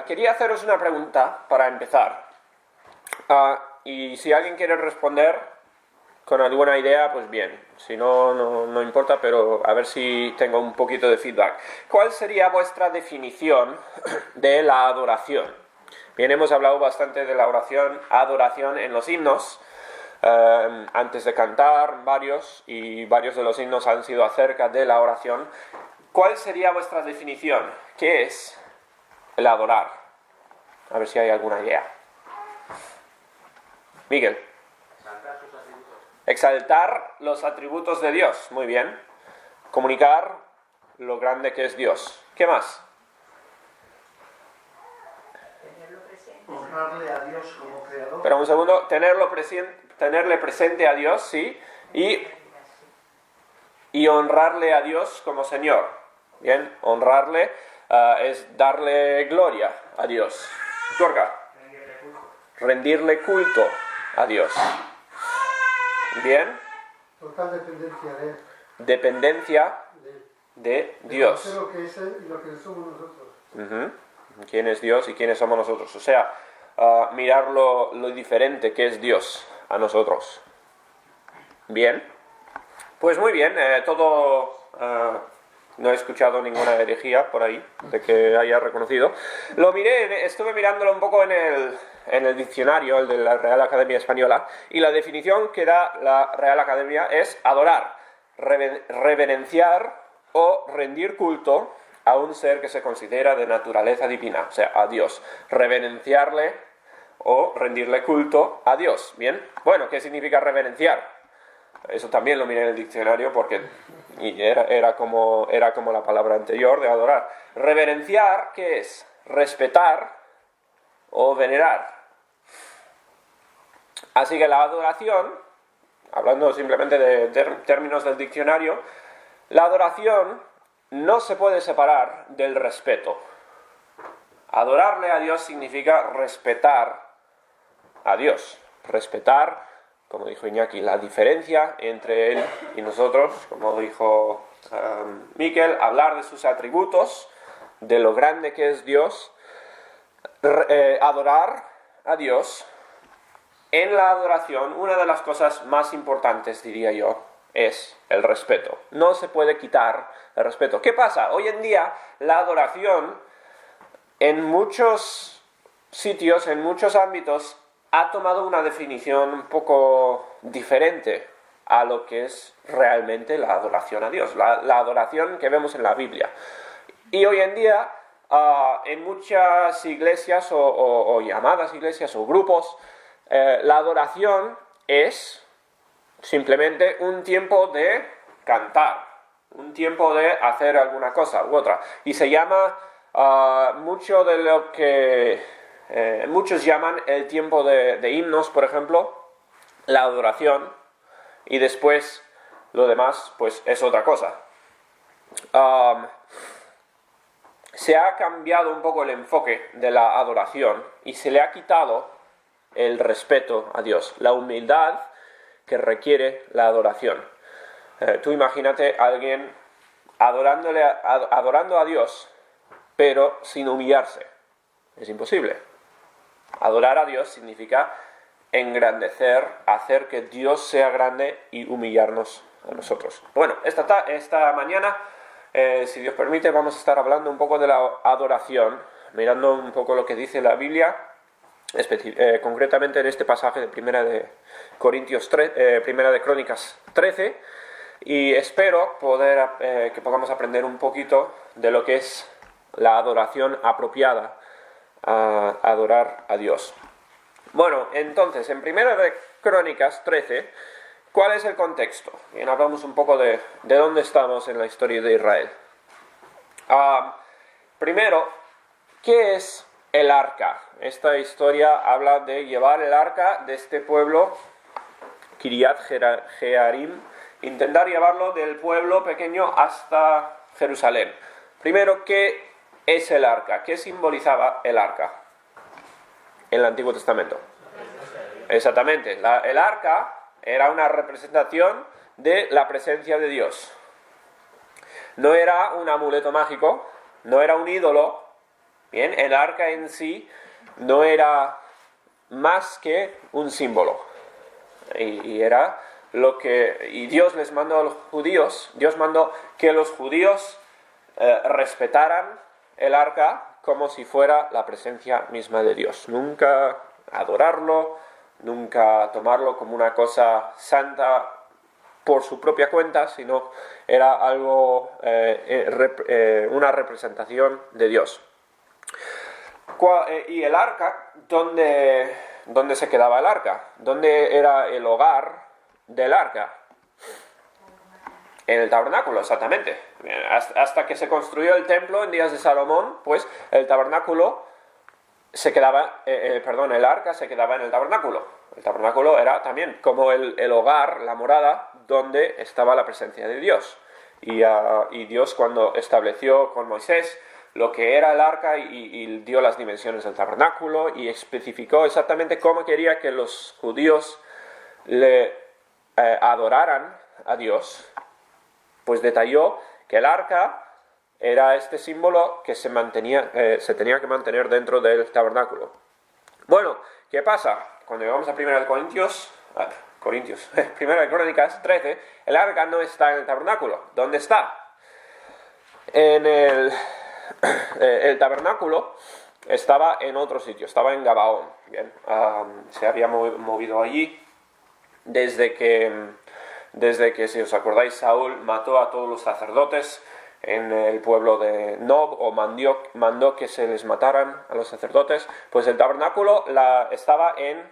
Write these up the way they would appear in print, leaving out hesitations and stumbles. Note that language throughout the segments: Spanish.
Quería haceros una pregunta para empezar. Y si alguien quiere responder con alguna idea, pues bien. Si no, no importa, pero a ver si tengo un poquito de feedback. ¿Cuál sería vuestra definición de la adoración? Bien, hemos hablado bastante de la adoración en los himnos. Antes de cantar, varios de los himnos han sido acerca de la oración. ¿Cuál sería vuestra definición? ¿Qué es el adorar? A ver si hay alguna idea. Miguel. Exaltar sus atributos. Exaltar los atributos de Dios. Muy bien. Comunicar lo grande que es Dios. ¿Qué más? Tenerlo presente. Honrarle a Dios como creador. Pero un segundo. Tenerle presente a Dios, sí. Y honrarle a Dios como Señor. Bien. Honrarle es darle gloria a Dios. Gorga. Rendirle culto a Dios. Bien. Total dependencia de Él. Dependencia de Dios. Conocer lo que es Él y lo que somos nosotros. ¿Quién es Dios y quiénes somos nosotros? O sea, mirar lo diferente que es Dios a nosotros. Bien. Pues muy bien. No he escuchado ninguna herejía por ahí de que haya reconocido. Lo miré, estuve mirándolo un poco en el diccionario, el de la Real Academia Española, y la definición que da la Real Academia es adorar, reverenciar o rendir culto a un ser que se considera de naturaleza divina, o sea, a Dios. Reverenciarle o rendirle culto a Dios. ¿Bien? Bueno, ¿qué significa reverenciar? Eso también lo miré en el diccionario porque era como la palabra anterior de adorar. Reverenciar, ¿qué es? Respetar o venerar. Así que la adoración, hablando simplemente de términos del diccionario, la adoración no se puede separar del respeto. Adorarle a Dios significa respetar a Dios. Respetar, como dijo Iñaki, la diferencia entre Él y nosotros, como dijo Miquel, hablar de sus atributos, de lo grande que es Dios, adorar a Dios. En la adoración, una de las cosas más importantes, diría yo, es el respeto. No se puede quitar el respeto. ¿Qué pasa? Hoy en día, la adoración, en muchos sitios, en muchos ámbitos, ha tomado una definición un poco diferente a lo que es realmente la adoración a Dios, la adoración que vemos en la Biblia. Y hoy en día, en muchas iglesias o llamadas iglesias o grupos, la adoración es simplemente un tiempo de cantar, un tiempo de hacer alguna cosa u otra. Y se llama mucho de lo que muchos llaman el tiempo de himnos, por ejemplo, la adoración, y después lo demás pues es otra cosa. Se ha cambiado un poco el enfoque de la adoración y se le ha quitado el respeto a Dios, la humildad que requiere la adoración. Tú imagínate a alguien adorando a Dios, pero sin humillarse. Es imposible. Adorar a Dios significa engrandecer, hacer que Dios sea grande y humillarnos a nosotros. Bueno, esta mañana, si Dios permite, vamos a estar hablando un poco de la adoración, mirando un poco lo que dice la Biblia, concretamente en este pasaje de Primera de Crónicas 13, y espero que podamos aprender un poquito de lo que es la adoración apropiada a adorar a Dios. Bueno, entonces, en Primera de Crónicas 13, ¿cuál es el contexto? Bien, hablamos un poco de dónde estamos en la historia de Israel. Primero, ¿qué es el arca? Esta historia habla de llevar el arca de este pueblo, Kiriat Jearim, intentar llevarlo del pueblo pequeño hasta Jerusalén. Primero, ¿qué es el arca? ¿Qué simbolizaba el arca en el Antiguo Testamento? Exactamente. El arca era una representación de la presencia de Dios. No era un amuleto mágico, no era un ídolo, Bien, el arca en sí no era más que un símbolo. Y era lo que... Y Dios les mandó a los judíos, Dios mandó que los judíos respetaran el arca como si fuera la presencia misma de Dios. Nunca adorarlo, nunca tomarlo como una cosa santa por su propia cuenta, sino era algo, una representación de Dios. Y el arca, ¿dónde se quedaba el arca? ¿Dónde era el hogar del arca? En el tabernáculo, exactamente. Hasta que se construyó el templo en días de Salomón, pues el tabernáculo se quedaba, el arca se quedaba en el tabernáculo. El tabernáculo era también como el hogar, la morada, donde estaba la presencia de Dios. Y Dios, cuando estableció con Moisés lo que era el arca y dio las dimensiones del tabernáculo y especificó exactamente cómo quería que los judíos le adoraran a Dios, pues detalló que el arca era este símbolo que se tenía que mantener dentro del tabernáculo. Bueno, ¿qué pasa? Cuando llegamos a 1 Corintios, 1 Crónicas 13, el arca no está en el tabernáculo. ¿Dónde está? En el tabernáculo estaba en otro sitio, estaba en Gabaón. Bien, se había movido allí desde que, si os acordáis, Saúl mató a todos los sacerdotes en el pueblo de Nob, o mandó que se les mataran a los sacerdotes. Pues el tabernáculo estaba en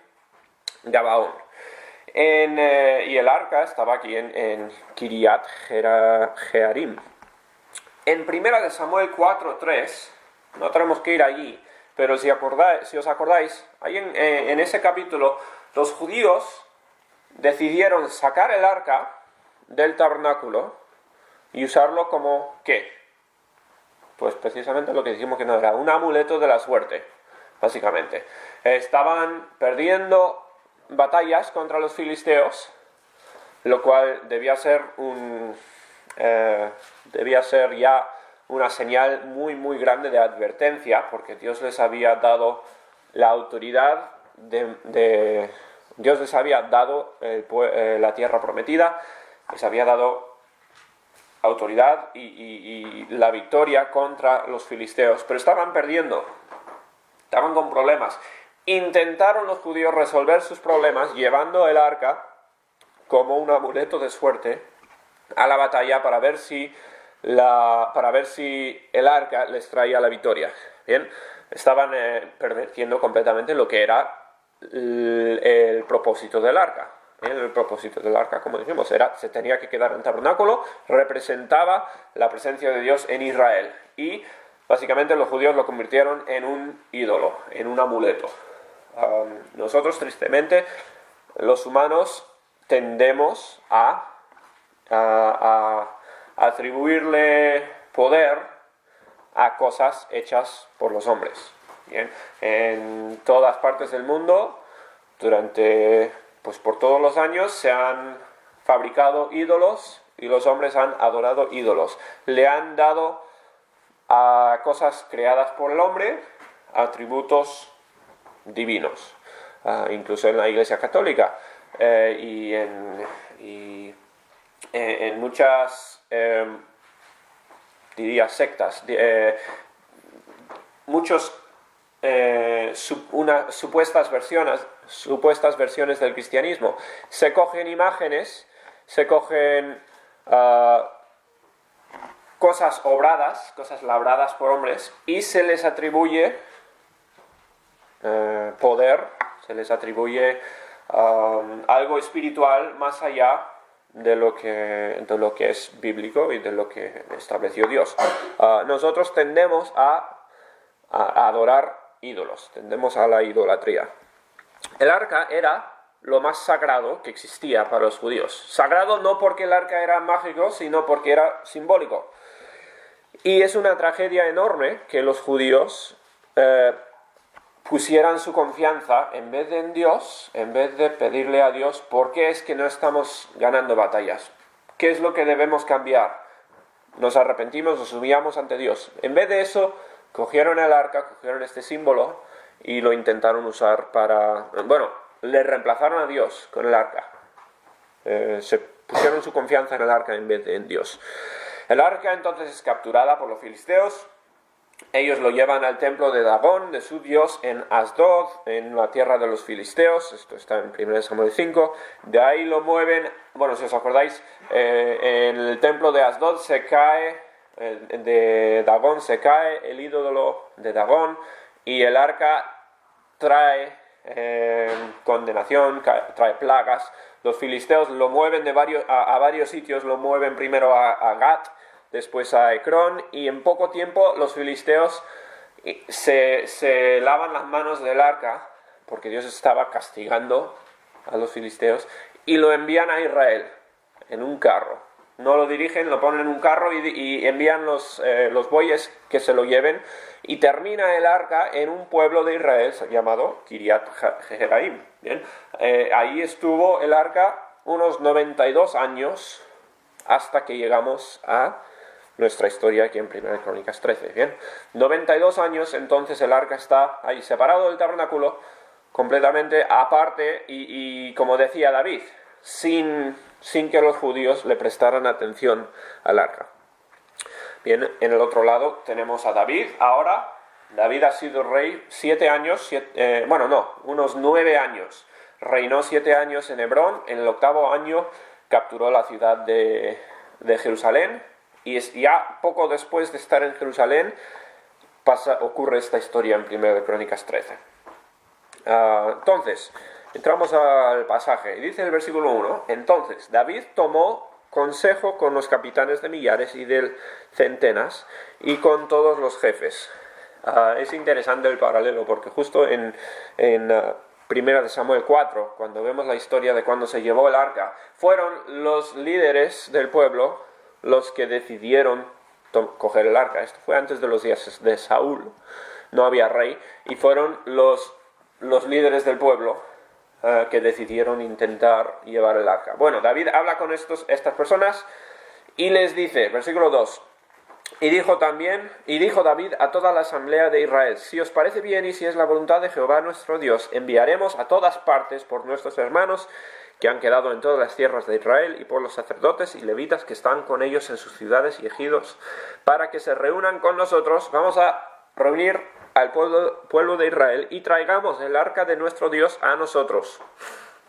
Gabaón. Y el arca estaba aquí en Kiriat Jearim. En 1 Samuel 4:3, no tenemos que ir allí, pero si os acordáis, ahí en ese capítulo, los judíos decidieron sacar el arca del tabernáculo y usarlo como, ¿qué? Pues precisamente lo que dijimos que no era, un amuleto de la suerte, básicamente. Estaban perdiendo batallas contra los filisteos, lo cual debía ser ya una señal muy muy grande de advertencia, porque Dios les había dado la autoridad Dios les había dado la tierra prometida, les había dado autoridad y la victoria contra los filisteos, pero estaban perdiendo, estaban con problemas. Intentaron los judíos resolver sus problemas llevando el arca como un amuleto de suerte a la batalla para ver si el arca les traía la victoria. Bien, estaban pervirtiendo completamente lo que era el propósito del arca. El propósito del arca, como dijimos, se tenía que quedar en el tabernáculo, representaba la presencia de Dios en Israel. Y básicamente los judíos lo convirtieron en un ídolo, en un amuleto. Nosotros, tristemente, los humanos tendemos a atribuirle poder a cosas hechas por los hombres. Bien, en todas partes del mundo, por todos los años, se han fabricado ídolos y los hombres han adorado ídolos. Le han dado a cosas creadas por el hombre atributos divinos, incluso en la Iglesia Católica y en muchas sectas, muchos supuestas versiones del cristianismo. Se cogen imágenes, se cogen cosas obradas, cosas labradas por hombres, y se les atribuye poder, se les atribuye algo espiritual más allá de lo que es bíblico y de lo que estableció Dios. Nosotros tendemos a adorar ídolos, tendemos a la idolatría. El arca era lo más sagrado que existía para los judíos. Sagrado no porque el arca era mágico, sino porque era simbólico. Y es una tragedia enorme que los judíos pusieran su confianza en vez de en Dios, en vez de pedirle a Dios por qué es que no estamos ganando batallas. ¿Qué es lo que debemos cambiar? Nos arrepentimos, nos humillamos ante Dios. En vez de eso, cogieron el arca, cogieron este símbolo y lo intentaron usar para... Bueno, le reemplazaron a Dios con el arca. Se pusieron su confianza en el arca en vez de en Dios. El arca entonces es capturada por los filisteos. Ellos lo llevan al templo de Dagón, de su dios, en Asdod, en la tierra de los filisteos. Esto está en 1 Samuel 5. De ahí lo mueven, bueno, si os acordáis, en el templo de Asdod se cae, de Dagón se cae el ídolo de Dagón, y el arca trae condenación, trae plagas. Los filisteos lo mueven a varios sitios, lo mueven primero a Gat, después a Ecrón, y en poco tiempo los filisteos se lavan las manos del arca, porque Dios estaba castigando a los filisteos, y lo envían a Israel en un carro. No lo dirigen, lo ponen en un carro y envían los bueyes que se lo lleven, y termina el arca en un pueblo de Israel llamado Kiriat Jearim. Bien, ahí estuvo el arca unos 92 años hasta que llegamos a nuestra historia aquí en 1 Crónicas 13. Bien, 92 años, entonces el arca está ahí separado del tabernáculo, completamente aparte, y como decía David, sin que los judíos le prestaran atención al arca. Bien, en el otro lado tenemos a David. Ahora, David ha sido rey 7 años, unos 9 años. Reinó 7 años en Hebrón. En el 8º año capturó la ciudad de Jerusalén. Y ya poco después de estar en Jerusalén ocurre esta historia en 1 Crónicas 13. Entonces, entramos al pasaje. Dice el versículo 1: Entonces David tomó consejo con los capitanes de millares y de centenas y con todos los jefes. Es interesante el paralelo, porque justo en 1 Samuel 4, cuando vemos la historia de cuando se llevó el arca, fueron los líderes del pueblo los que decidieron coger el arca. Esto fue antes de los días de Saúl, no había rey, y fueron los líderes del pueblo que decidieron intentar llevar el arca. Bueno, David habla con estas personas y les dice, versículo 2, y dijo David a toda la asamblea de Israel: si os parece bien y si es la voluntad de Jehová nuestro Dios, enviaremos a todas partes por nuestros hermanos que han quedado en todas las tierras de Israel, y por los sacerdotes y levitas que están con ellos en sus ciudades y ejidos, para que se reúnan con nosotros. Vamos a reunir al pueblo de Israel y traigamos el arca de nuestro Dios a nosotros,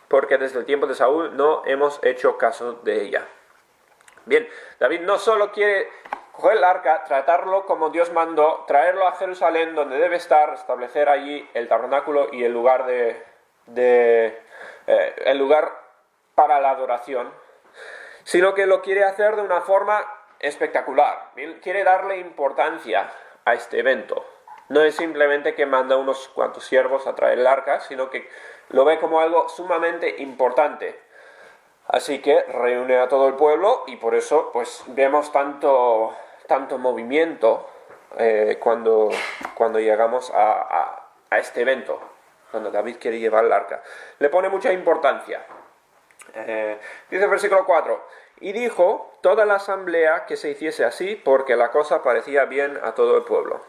porque desde el tiempo de Saúl no hemos hecho caso de ella. Bien, David no solo quiere coger el arca, tratarlo como Dios mandó, traerlo a Jerusalén, donde debe estar, establecer allí el tabernáculo y el lugar el lugar para la adoración, sino que lo quiere hacer de una forma espectacular. Bien, quiere darle importancia a este evento. No es simplemente que manda unos cuantos siervos a traer el arca, sino que lo ve como algo sumamente importante. Así que reúne a todo el pueblo, y por eso pues vemos tanto movimiento cuando llegamos a este evento, cuando David quiere llevar el arca. Le pone mucha importancia. Dice el versículo 4: y dijo toda la asamblea que se hiciese así, porque la cosa parecía bien a todo el pueblo.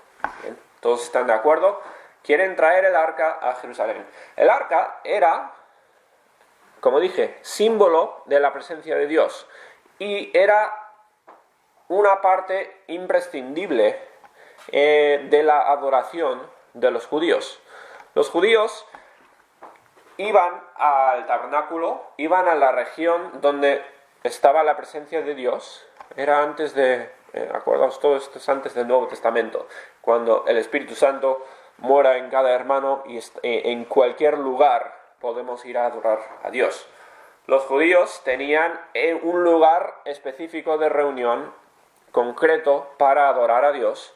Bien, todos están de acuerdo, quieren traer el arca a Jerusalén. El arca era, como dije, símbolo de la presencia de Dios, y era una parte imprescindible de la adoración de los judíos. Los judíos iban al tabernáculo, iban a la región donde estaba la presencia de Dios. Era antes acordaos, todo esto es antes del Nuevo Testamento, cuando el Espíritu Santo mora en cada hermano, y en cualquier lugar podemos ir a adorar a Dios. Los judíos tenían un lugar específico de reunión concreto para adorar a Dios,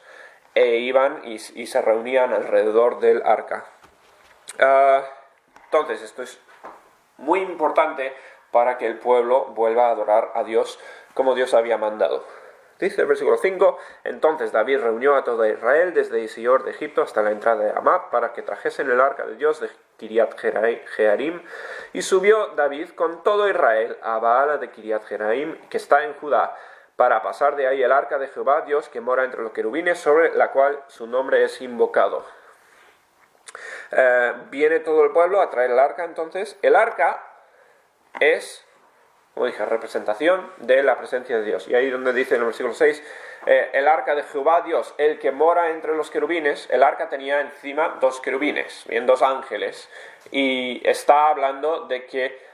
e iban y se reunían alrededor del arca. Entonces, esto es muy importante para que el pueblo vuelva a adorar a Dios como Dios había mandado. Dice el versículo 5: entonces David reunió a toda Israel desde Isior de Egipto hasta la entrada de Amad, para que trajesen el arca de Dios de Kiriat Jearim, y subió David con todo Israel a Baala de Kiriat Jearim, que está en Judá, para pasar de ahí el arca de Jehová Dios que mora entre los querubines, sobre la cual su nombre es invocado. Viene todo el pueblo a traer el arca. Entonces el arca es, como dije, representación de la presencia de Dios. Y ahí donde dice en el versículo 6, el arca de Jehová Dios, el que mora entre los querubines. El arca tenía encima 2 querubines, bien, 2 ángeles, y está hablando de que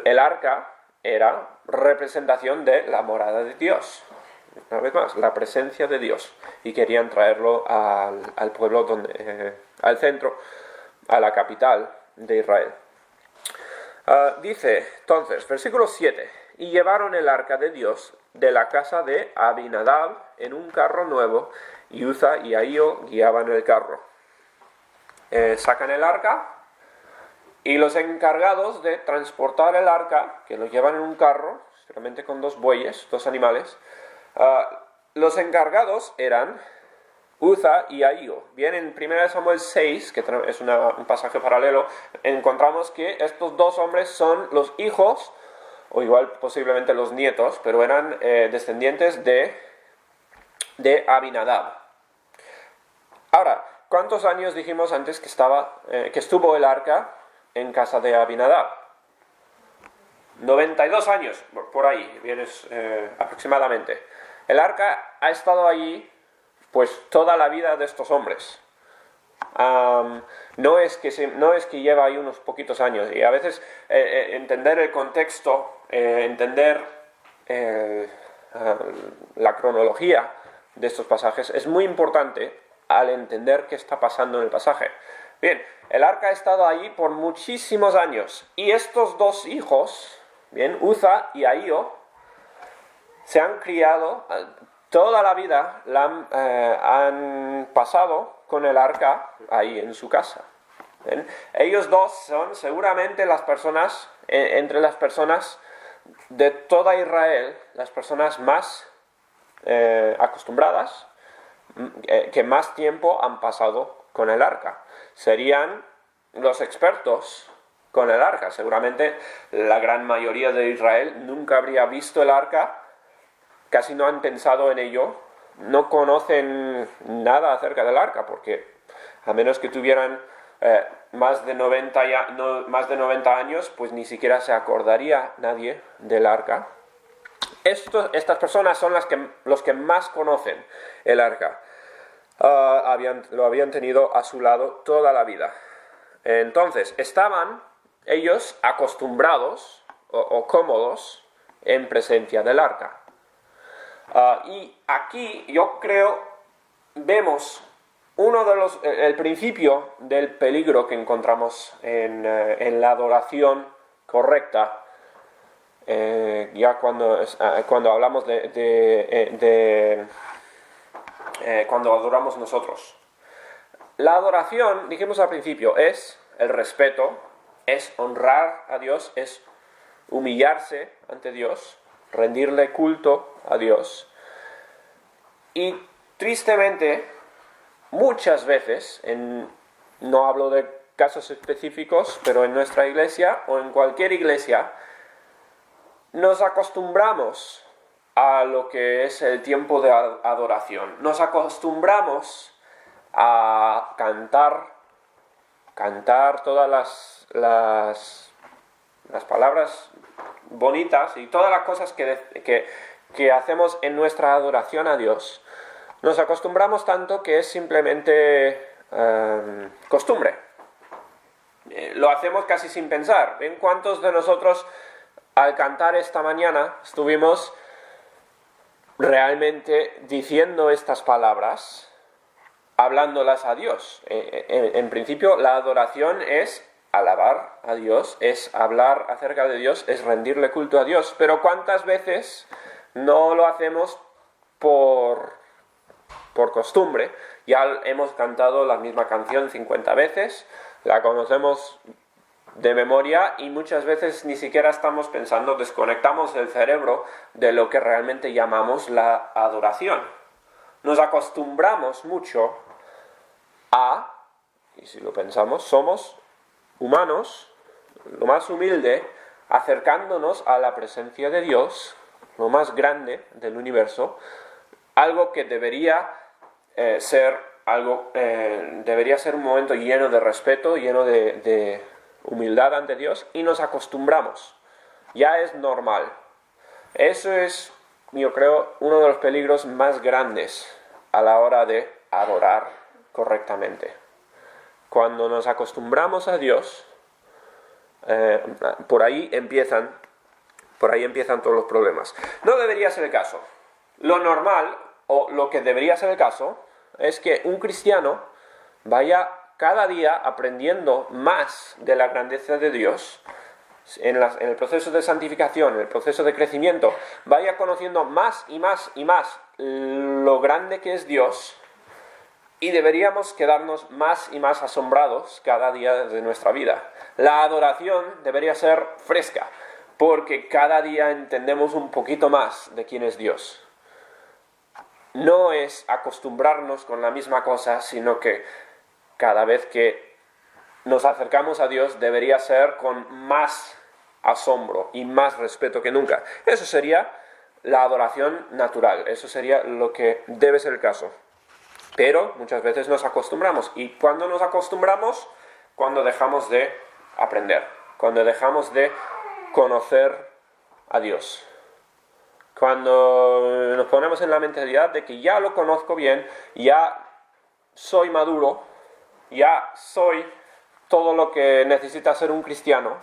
el arca era representación de la morada de Dios. Una vez más, la presencia de Dios, y querían traerlo al pueblo, al centro, a la capital de Israel. Dice entonces, versículo 7, y llevaron el arca de Dios de la casa de Abinadab en un carro nuevo, y Uza y Ahío guiaban el carro. Sacan el arca, y los encargados de transportar el arca, que lo llevan en un carro, seguramente con 2 bueyes, 2 animales, los encargados eran Uza y Ahío. Bien, en 1 Samuel 6, que es un pasaje paralelo, encontramos que estos 2 hombres son los hijos, o igual posiblemente los nietos, pero eran descendientes de Abinadab. Ahora, ¿cuántos años dijimos antes que estuvo el arca en casa de Abinadab? 92 años, por ahí, vienes aproximadamente. El arca ha estado allí pues toda la vida de estos hombres. No es que lleva ahí unos poquitos años, y a veces entender el contexto, entender la cronología de estos pasajes es muy importante al entender qué está pasando en el pasaje. Bien, el arca ha estado allí por muchísimos años, y estos 2 hijos, bien, Uza y Ahío, se han criado, toda la vida han pasado con el arca ahí en su casa. ¿Ven? Ellos 2 son seguramente las personas, entre las personas de toda Israel, las personas más acostumbradas, que más tiempo han pasado con el arca. Serían los expertos con el arca. Seguramente la gran mayoría de Israel nunca habría visto el arca, casi no han pensado en ello, no conocen nada acerca del arca, porque a menos que tuvieran más de 90 años, pues ni siquiera se acordaría nadie del arca. Estas personas son los que más conocen el arca. Lo habían tenido a su lado toda la vida. Entonces, estaban ellos acostumbrados o cómodos en presencia del arca. Y aquí yo creo vemos el principio del peligro que encontramos en la adoración correcta, ya cuando hablamos cuando adoramos nosotros. La adoración, dijimos al principio, es el respeto, es honrar a Dios, es humillarse ante Dios, rendirle culto a Dios. Y tristemente, muchas veces, no hablo de casos específicos, pero en nuestra iglesia o en cualquier iglesia, nos acostumbramos a lo que es el tiempo de adoración. Nos acostumbramos a cantar todas las palabras bonitas y todas las cosas que hacemos en nuestra adoración a Dios. Nos acostumbramos tanto que es simplemente costumbre. Lo hacemos casi sin pensar. ¿Ven cuántos de nosotros al cantar esta mañana estuvimos realmente diciendo estas palabras, hablándolas a Dios? En principio, la adoración es alabar a Dios, es hablar acerca de Dios, es rendirle culto a Dios. Pero ¿cuántas veces no lo hacemos por costumbre? Ya hemos cantado la misma canción 50 veces, la conocemos de memoria y muchas veces ni siquiera estamos pensando, desconectamos el cerebro de lo que realmente llamamos la adoración. Nos acostumbramos mucho y si lo pensamos, somos humanos, lo más humilde, acercándonos a la presencia de Dios, lo más grande del universo, algo que debería debería ser un momento lleno de respeto, lleno de humildad ante Dios, y nos acostumbramos. Ya es normal. Eso es, yo creo, uno de los peligros más grandes a la hora de adorar correctamente. Cuando nos acostumbramos a Dios, por ahí empiezan todos los problemas. No debería ser el caso. Lo normal, o lo que debería ser el caso, es que un cristiano vaya cada día aprendiendo más de la grandeza de Dios en el proceso de santificación, en el proceso de crecimiento, vaya conociendo más y más y más lo grande que es Dios, y deberíamos quedarnos más y más asombrados cada día de nuestra vida. La adoración debería ser fresca, porque cada día entendemos un poquito más de quién es Dios. No es acostumbrarnos con la misma cosa, sino que cada vez que nos acercamos a Dios debería ser con más asombro y más respeto que nunca. Eso sería la adoración natural, eso sería lo que debe ser el caso. Pero muchas veces nos acostumbramos, y cuando nos acostumbramos, cuando dejamos de aprender, cuando dejamos de conocer a Dios. Cuando nos ponemos en la mentalidad de que ya lo conozco bien, ya soy maduro, ya soy todo lo que necesita ser un cristiano,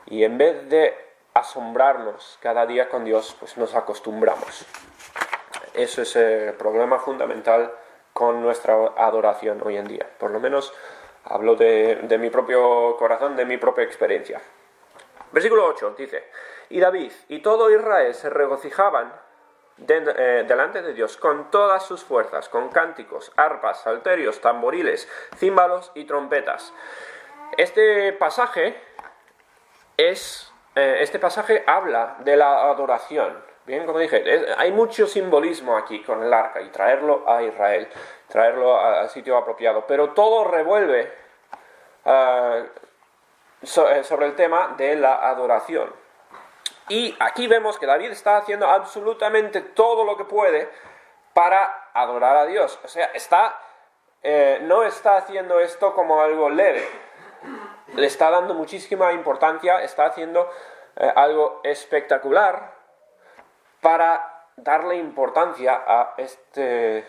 y en vez de asombrarnos cada día con Dios, pues nos acostumbramos. Eso es el problema fundamental con nuestra adoración hoy en día. Por lo menos hablo de mi propio corazón, de mi propia experiencia. Versículo 8 dice: y David y todo Israel se regocijaban delante de Dios con todas sus fuerzas, con cánticos, arpas, salterios, tamboriles, címbalos y trompetas. Este pasaje habla de la adoración. Bien, como dije, hay mucho simbolismo aquí con el arca y traerlo a Israel, traerlo al sitio apropiado, pero todo revuelve sobre el tema de la adoración. Y aquí vemos que David está haciendo absolutamente todo lo que puede para adorar a Dios. O sea, no está haciendo esto como algo leve. Le está dando muchísima importancia, está haciendo algo espectacular para darle importancia a este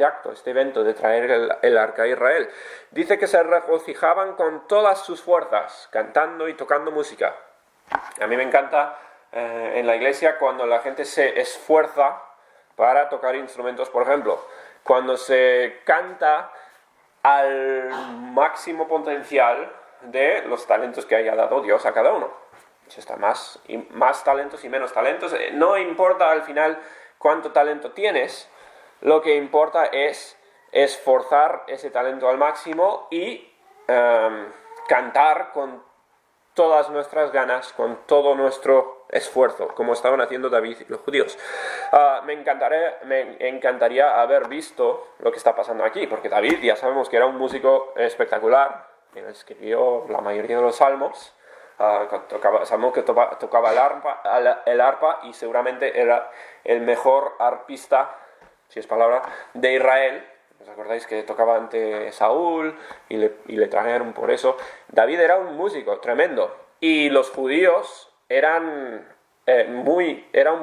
acto, este evento de traer el arca a Israel. Dice que se regocijaban con todas sus fuerzas, cantando y tocando música. A mí me encanta en la iglesia cuando la gente se esfuerza para tocar instrumentos, por ejemplo, cuando se canta al máximo potencial de los talentos que haya dado Dios a cada uno. Está más talentos y menos talentos. No importa al final cuánto talento tienes, lo que importa es esforzar ese talento al máximo y cantar con todas nuestras ganas, con todo nuestro esfuerzo, como estaban haciendo David y los judíos. Me encantaría haber visto lo que está pasando aquí, porque David ya sabemos que era un músico espectacular, escribió la mayoría de los salmos. Sabemos que tocaba el arpa y seguramente era el mejor arpista, si es palabra, de Israel. ¿Os acordáis que tocaba ante Saúl y le trajeron por eso? David era un músico tremendo, y los judíos era un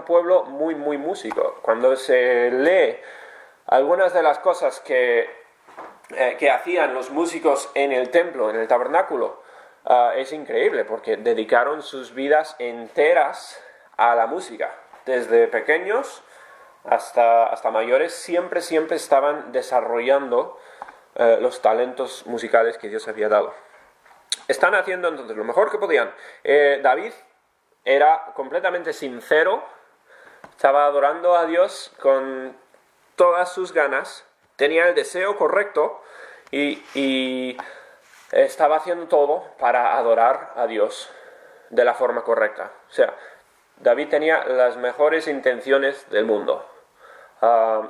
pueblo muy, muy músico. Cuando se lee algunas de las cosas que hacían los músicos en el templo, en el tabernáculo, es increíble, porque dedicaron sus vidas enteras a la música. Desde pequeños hasta mayores, siempre estaban desarrollando los talentos musicales que Dios había dado. Están haciendo entonces lo mejor que podían. David era completamente sincero, estaba adorando a Dios con todas sus ganas, tenía el deseo correcto y estaba haciendo todo para adorar a Dios de la forma correcta. O sea, David tenía las mejores intenciones del mundo.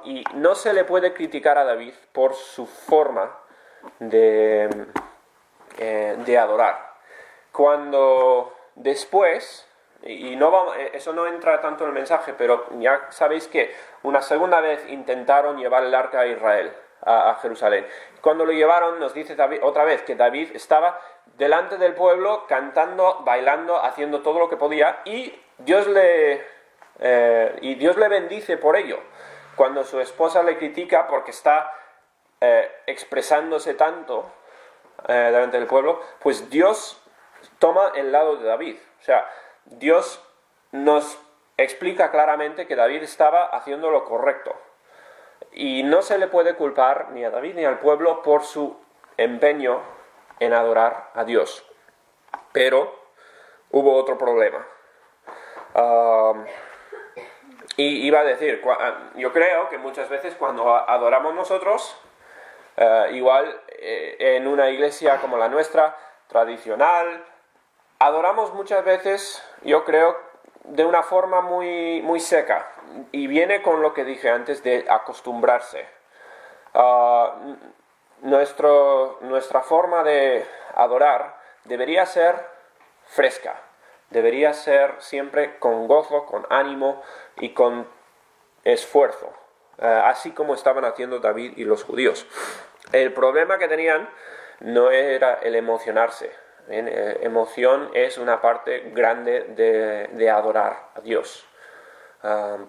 Y no se le puede criticar a David por su forma de adorar. Cuando después, y eso no entra tanto en el mensaje, pero ya sabéis que una segunda vez intentaron llevar el arca a Israel, a Jerusalén. Cuando lo llevaron, nos dice David, otra vez que David estaba delante del pueblo, cantando, bailando, haciendo todo lo que podía, y Dios le bendice por ello. Cuando su esposa le critica porque está expresándose tanto delante del pueblo, pues Dios toma el lado de David. O sea, Dios nos explica claramente que David estaba haciendo lo correcto. Y no se le puede culpar ni a David ni al pueblo por su empeño en adorar a Dios. Pero hubo otro problema. Y iba a decir, yo creo que muchas veces cuando adoramos nosotros, igual en una iglesia como la nuestra, tradicional, adoramos muchas veces, yo creo, de una forma muy, muy seca. Y viene con lo que dije antes de acostumbrarse. Nuestra forma de adorar debería ser fresca. Debería ser siempre con gozo, con ánimo y con esfuerzo. Así como estaban haciendo David y los judíos. El problema que tenían no era el emocionarse. Emoción es una parte grande de adorar a Dios.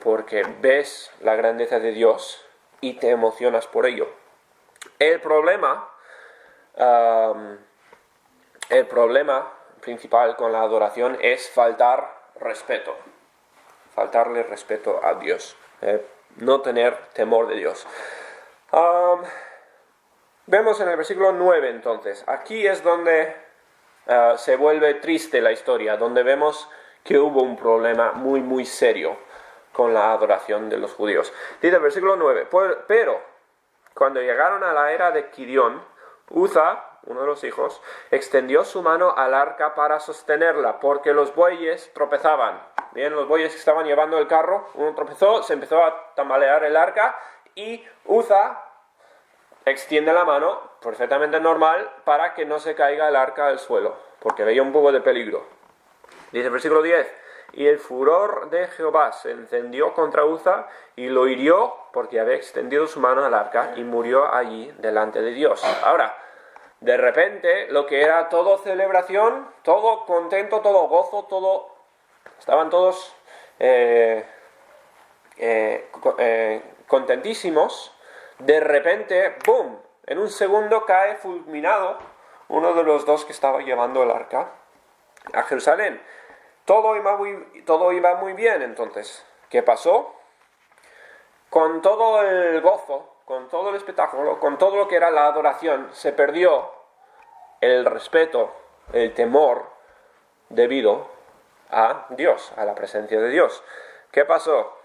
Porque ves la grandeza de Dios y te emocionas por ello. El problema principal con la adoración es faltarle respeto a Dios, no tener temor de Dios. Vemos en el versículo 9 entonces, aquí es donde se vuelve triste la historia, donde vemos que hubo un problema muy muy serio con la adoración de los judíos. Dice el versículo 9, pero cuando llegaron a la era de Gideón, Uza, uno de los hijos, extendió su mano al arca para sostenerla, porque los bueyes tropezaban. Bien, los bueyes que estaban llevando el carro, uno tropezó, se empezó a tambalear el arca, y Uza extiende la mano, perfectamente normal, para que no se caiga el arca al suelo, porque veía un poco de peligro. Dice el versículo 10, y el furor de Jehová se encendió contra Uza y lo hirió porque había extendido su mano al arca y murió allí delante de Dios. Ahora, de repente, lo que era todo celebración, todo contento, todo gozo, estaban todos contentísimos. De repente, ¡boom!, en un segundo cae fulminado uno de los dos que estaba llevando el arca a Jerusalén. Todo iba muy bien, entonces. ¿Qué pasó? Con todo el gozo, con todo el espectáculo, con todo lo que era la adoración, se perdió el respeto, el temor debido a Dios, a la presencia de Dios. ¿Qué pasó?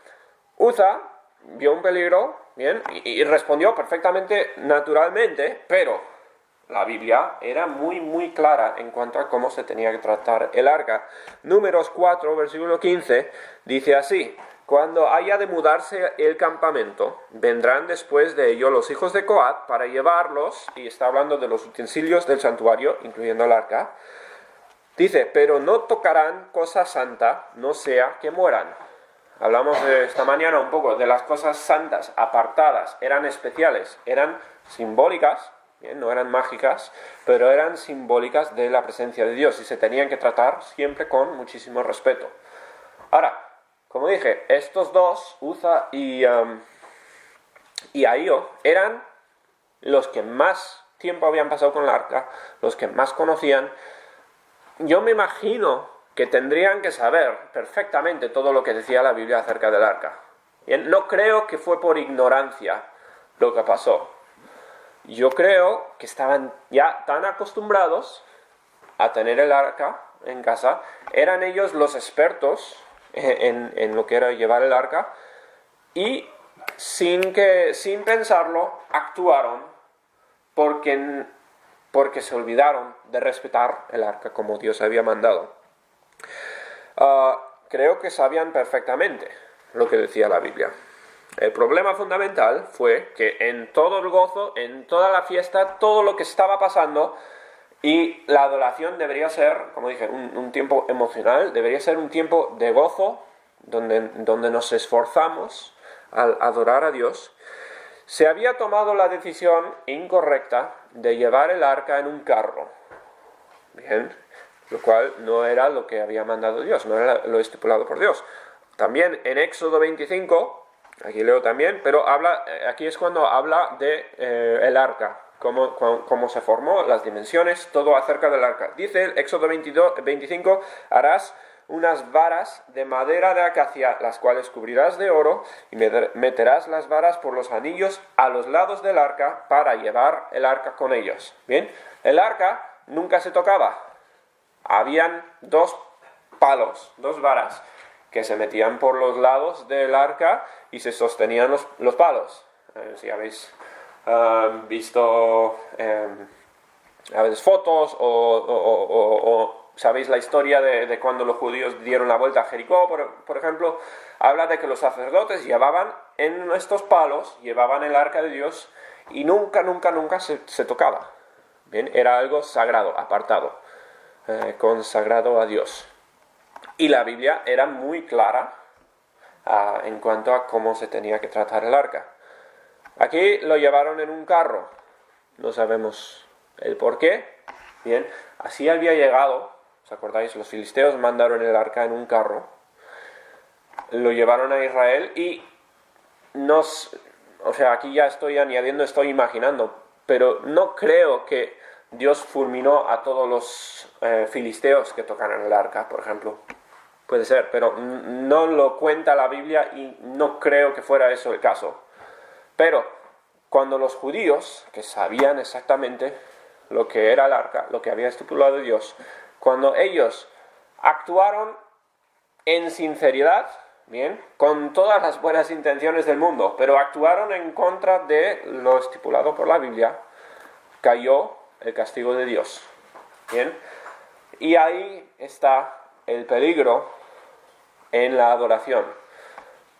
Uza vio un peligro, bien, y respondió perfectamente naturalmente, pero la Biblia era muy muy clara en cuanto a cómo se tenía que tratar el arca. Números 4, versículo 15, dice así: cuando haya de mudarse el campamento, vendrán después de ello los hijos de Coat para llevarlos, y está hablando de los utensilios del santuario, incluyendo el arca. Dice, pero no tocarán cosa santa, no sea que mueran. Hablamos de esta mañana un poco de las cosas santas, apartadas, eran especiales, eran simbólicas. Bien, no eran mágicas, pero eran simbólicas de la presencia de Dios y se tenían que tratar siempre con muchísimo respeto. Ahora, como dije, estos dos, Uza y Ahío, eran los que más tiempo habían pasado con el arca, los que más conocían. Yo me imagino que tendrían que saber perfectamente todo lo que decía la Biblia acerca del arca. Bien, no creo que fue por ignorancia lo que pasó. Yo creo que estaban ya tan acostumbrados a tener el arca en casa, eran ellos los expertos en lo que era llevar el arca, y sin pensarlo actuaron porque se olvidaron de respetar el arca como Dios había mandado. Creo que sabían perfectamente lo que decía la Biblia. El problema fundamental fue que en todo el gozo, en toda la fiesta, todo lo que estaba pasando, Y la adoración debería ser, como dije, un tiempo emocional, debería ser un tiempo de gozo, donde nos esforzamos al adorar a Dios. Se había tomado la decisión incorrecta de llevar el arca en un carro. Bien, lo cual no era lo que había mandado Dios, no era lo estipulado por Dios. También en Éxodo 25, aquí leo también, pero aquí es cuando habla de el arca, cómo se formó, las dimensiones, todo acerca del arca. Dice el Éxodo 25, harás unas varas de madera de acacia, las cuales cubrirás de oro, y meterás las varas por los anillos a los lados del arca para llevar el arca con ellos. Bien, el arca nunca se tocaba. Habían dos palos, dos varas, que se metían por los lados del arca y se sostenían los palos. Si habéis visto a veces fotos o sabéis la historia de cuando los judíos dieron la vuelta a Jericó, por ejemplo, habla de que los sacerdotes llevaban en estos palos, llevaban el arca de Dios y nunca se tocaba. Bien, era algo sagrado, apartado, consagrado a Dios. Y la Biblia era muy clara en cuanto a cómo se tenía que tratar el arca. Aquí lo llevaron en un carro, no sabemos el por qué. Bien, así había llegado. ¿Os acordáis? Los filisteos mandaron el arca en un carro, lo llevaron a Israel y aquí ya estoy añadiendo, estoy imaginando, pero no creo que Dios fulminó a todos los filisteos que tocaran el arca, por ejemplo. Puede ser, pero no lo cuenta la Biblia y no creo que fuera eso el caso. Pero cuando los judíos, que sabían exactamente lo que era el arca, lo que había estipulado Dios, cuando ellos actuaron en sinceridad, bien, con todas las buenas intenciones del mundo, pero actuaron en contra de lo estipulado por la Biblia, cayó el castigo de Dios. Bien, y ahí está el peligro en la adoración.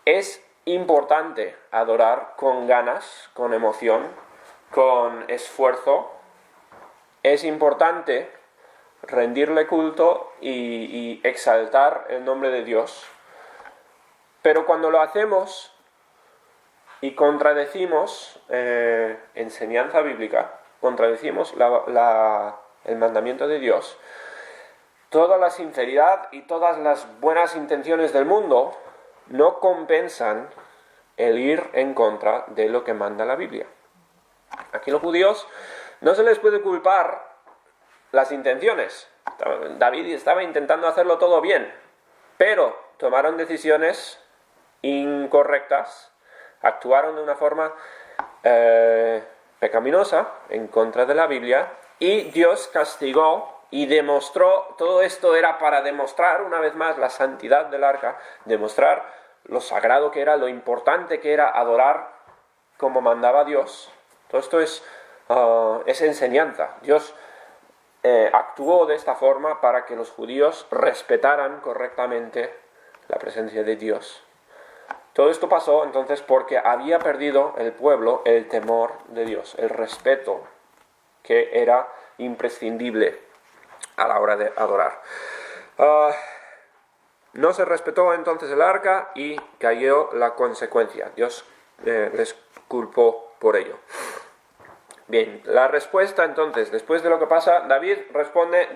Es importante adorar con ganas, con emoción, con esfuerzo. Es importante rendirle culto y exaltar el nombre de Dios. Pero cuando lo hacemos y contradecimos enseñanza bíblica, contradecimos el mandamiento de Dios, toda la sinceridad y todas las buenas intenciones del mundo no compensan el ir en contra de lo que manda la Biblia. Aquí los judíos no se les puede culpar las intenciones. David estaba intentando hacerlo todo bien, pero tomaron decisiones incorrectas, actuaron de una forma pecaminosa en contra de la Biblia y Dios castigó y demostró, todo esto era para demostrar una vez más la santidad del arca, demostrar lo sagrado que era, lo importante que era adorar como mandaba Dios. Todo esto es enseñanza. Dios actuó de esta forma para que los judíos respetaran correctamente la presencia de Dios. Todo esto pasó entonces porque había perdido el pueblo el temor de Dios, el respeto que era imprescindible a la hora de adorar. No se respetó entonces el arca y cayó la consecuencia. Dios les culpó por ello. Bien, la respuesta entonces, después de lo que pasa, David responde,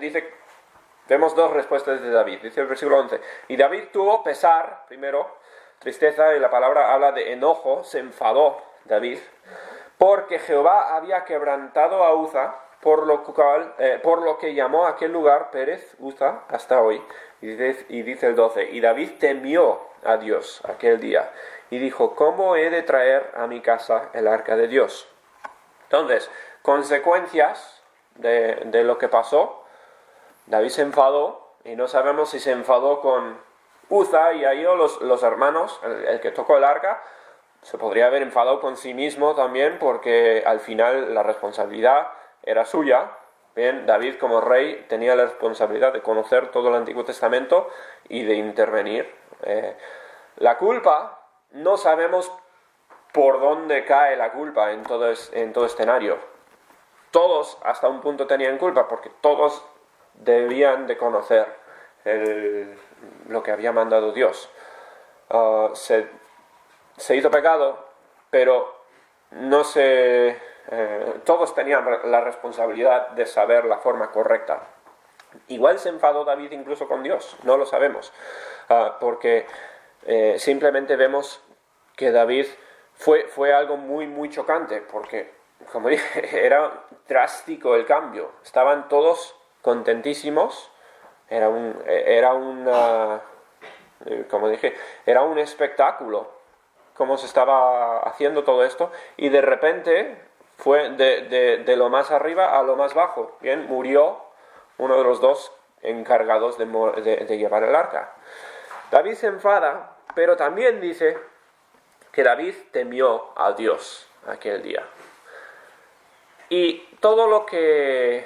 vemos dos respuestas de David, dice el versículo 11. Y David tuvo pesar, primero, tristeza, y la palabra habla de enojo, se enfadó David, porque Jehová había quebrantado a Uza, por lo que llamó a aquel lugar Pérez Uza hasta hoy. Y dice el 12, y David temió a Dios aquel día, y dijo, ¿cómo he de traer a mi casa el arca de Dios? Entonces, consecuencias de lo que pasó, David se enfadó, y no sabemos si se enfadó con Uza y Ahío, los hermanos, el que tocó el arca. Se podría haber enfadado con sí mismo también, porque al final la responsabilidad era suya. Bien, David como rey tenía la responsabilidad de conocer todo el Antiguo Testamento y de intervenir. La culpa, no sabemos por dónde cae la culpa en todo escenario. todos hasta un punto tenían culpa, porque todos debían de conocer lo que había mandado Dios. Se hizo pecado, pero todos tenían la responsabilidad de saber la forma correcta. Igual se enfadó David incluso con Dios, no lo sabemos, porque simplemente vemos que David fue algo muy, muy chocante, porque, como dije, era drástico el cambio. Estaban todos contentísimos, como dije, era un espectáculo cómo se estaba haciendo todo esto, y de repente fue de lo más arriba a lo más bajo. Bien, murió uno de los dos encargados de llevar el arca. David se enfada, pero también dice que David temió a Dios aquel día. Y todo lo que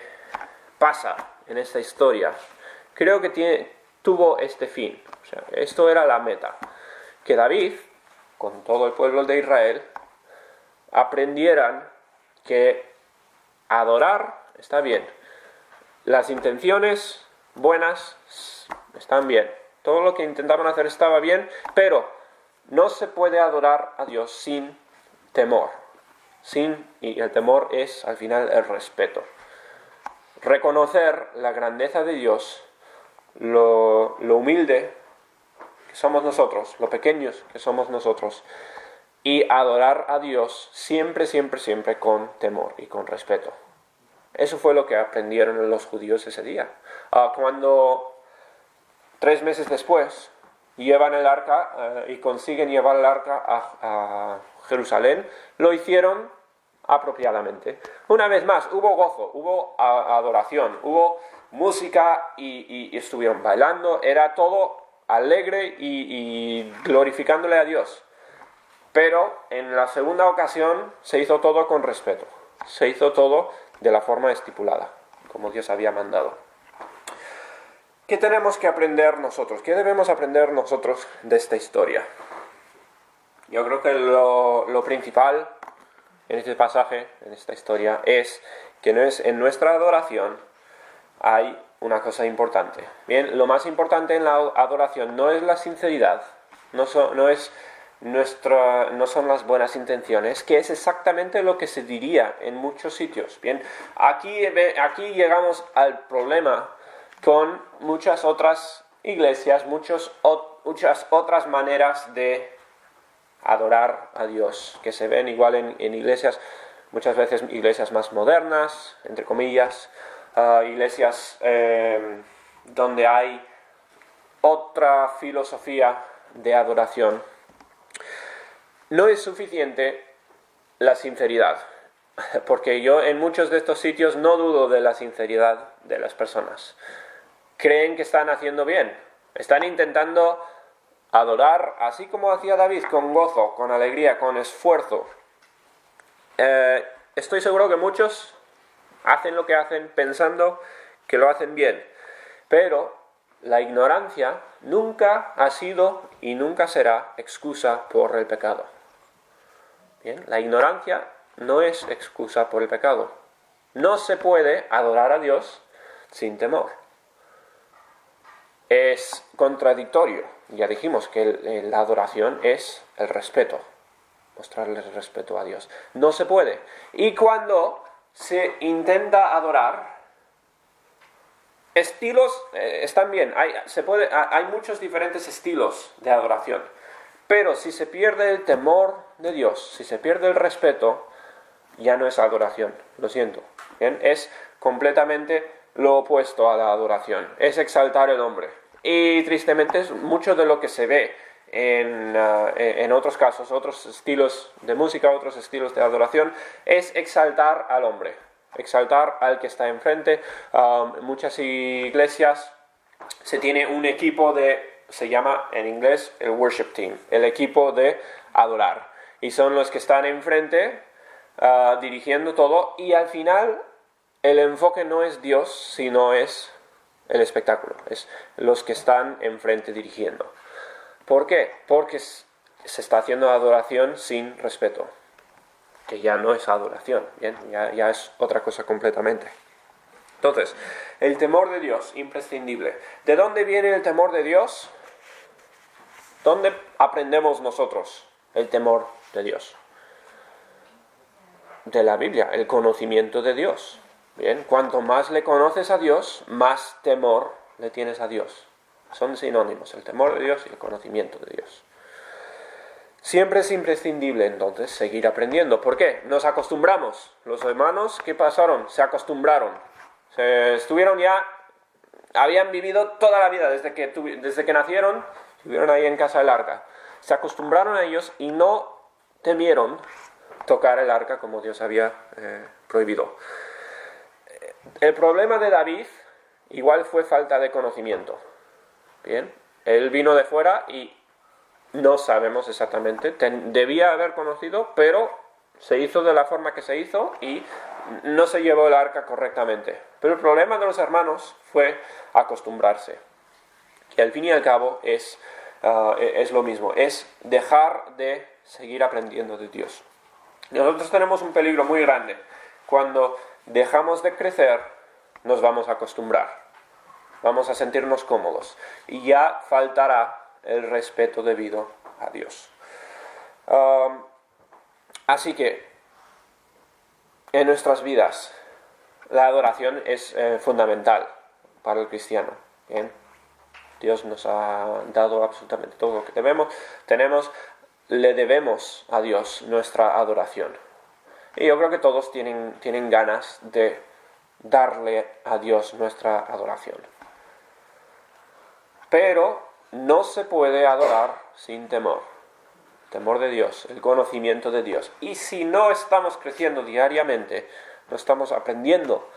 pasa en esta historia, creo que tuvo este fin. O sea, esto era la meta. Que David, con todo el pueblo de Israel, aprendieran que adorar está bien. Las intenciones buenas están bien. Todo lo que intentaban hacer estaba bien, pero no se puede adorar a Dios sin temor. Y el temor es, al final, el respeto. Reconocer la grandeza de Dios, lo humilde que somos nosotros, lo pequeños que somos nosotros, y adorar a Dios siempre, siempre, siempre con temor y con respeto. Eso fue lo que aprendieron los judíos ese día. Cuando 3 meses después llevan el arca y consiguen llevar el arca a Jerusalén, lo hicieron apropiadamente. Una vez más, hubo gozo, hubo adoración, hubo música y estuvieron bailando. Era todo alegre y glorificándole a Dios. Pero en la segunda ocasión se hizo todo con respeto. Se hizo todo de la forma estipulada, como Dios había mandado. ¿Qué tenemos que aprender nosotros? ¿Qué debemos aprender nosotros de esta historia? Yo creo que lo principal en este pasaje, en esta historia, es que en nuestra adoración hay una cosa importante. Bien, lo más importante en la adoración no es la sinceridad, no son las buenas intenciones, que es exactamente lo que se diría en muchos sitios. Bien, aquí llegamos al problema con muchas otras iglesias, muchas otras maneras de adorar a Dios, que se ven igual en iglesias, muchas veces iglesias más modernas, entre comillas, iglesias donde hay otra filosofía de adoración. No es suficiente la sinceridad, porque yo en muchos de estos sitios no dudo de la sinceridad de las personas. Creen que están haciendo bien, están intentando adorar así como hacía David, con gozo, con alegría, con esfuerzo. Estoy seguro que muchos hacen lo que hacen pensando que lo hacen bien, pero la ignorancia nunca ha sido y nunca será excusa por el pecado. Bien, la ignorancia no es excusa por el pecado. No se puede adorar a Dios sin temor. Es contradictorio. Ya dijimos que la adoración es el respeto, mostrarle el respeto a Dios. No se puede. Y cuando se intenta adorar, estilos están bien. Hay muchos diferentes estilos de adoración. Pero si se pierde el temor de Dios, si se pierde el respeto, ya no es adoración. Lo siento. ¿Bien? Es completamente lo opuesto a la adoración. Es exaltar el hombre. Y tristemente es mucho de lo que se ve en otros casos, otros estilos de música, otros estilos de adoración, es exaltar al hombre, exaltar al que está enfrente. Muchas iglesias se tiene un equipo se llama en inglés el worship team, el equipo de adorar. Y son los que están enfrente dirigiendo todo, y al final el enfoque no es Dios, sino es el espectáculo, es los que están enfrente dirigiendo. ¿Por qué? Porque se está haciendo adoración sin respeto. que ya no es adoración, ¿bien? Ya es otra cosa completamente. Entonces, el temor de Dios, imprescindible. ¿De dónde viene el temor de Dios? ¿Dónde aprendemos nosotros el temor de Dios? De la Biblia, el conocimiento de Dios. Bien, cuanto más le conoces a Dios, más temor le tienes a Dios. Son sinónimos, el temor de Dios y el conocimiento de Dios. Siempre es imprescindible entonces seguir aprendiendo. ¿Por qué? Nos acostumbramos. Los hermanos, ¿qué pasaron? Se acostumbraron. Estuvieron ya, habían vivido toda la vida desde que nacieron, estuvieron ahí en casa del arca. Se acostumbraron a ellos y no temieron tocar el arca como Dios había prohibido. El problema de David igual fue falta de conocimiento. Bien, él vino de fuera y no sabemos exactamente, debía haber conocido, pero se hizo de la forma que se hizo y no se llevó el arca correctamente. Pero el problema de los hermanos fue acostumbrarse. Y al fin y al cabo es lo mismo, es dejar de seguir aprendiendo de Dios. Nosotros tenemos un peligro muy grande. Cuando dejamos de crecer, nos vamos a acostumbrar. Vamos a sentirnos cómodos. Y ya faltará el respeto debido a Dios. Así que, en nuestras vidas, la adoración es fundamental para el cristiano. ¿Bien? Dios nos ha dado absolutamente todo lo que tenemos. Le debemos a Dios nuestra adoración. Y yo creo que todos tienen ganas de darle a Dios nuestra adoración. Pero no se puede adorar sin temor. Temor de Dios, el conocimiento de Dios. Y si no estamos creciendo diariamente, no estamos aprendiendo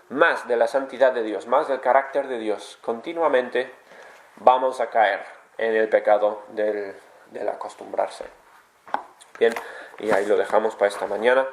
más de la santidad de Dios, más del carácter de Dios, continuamente vamos a caer en el pecado del acostumbrarse. Bien, y ahí lo dejamos para esta mañana.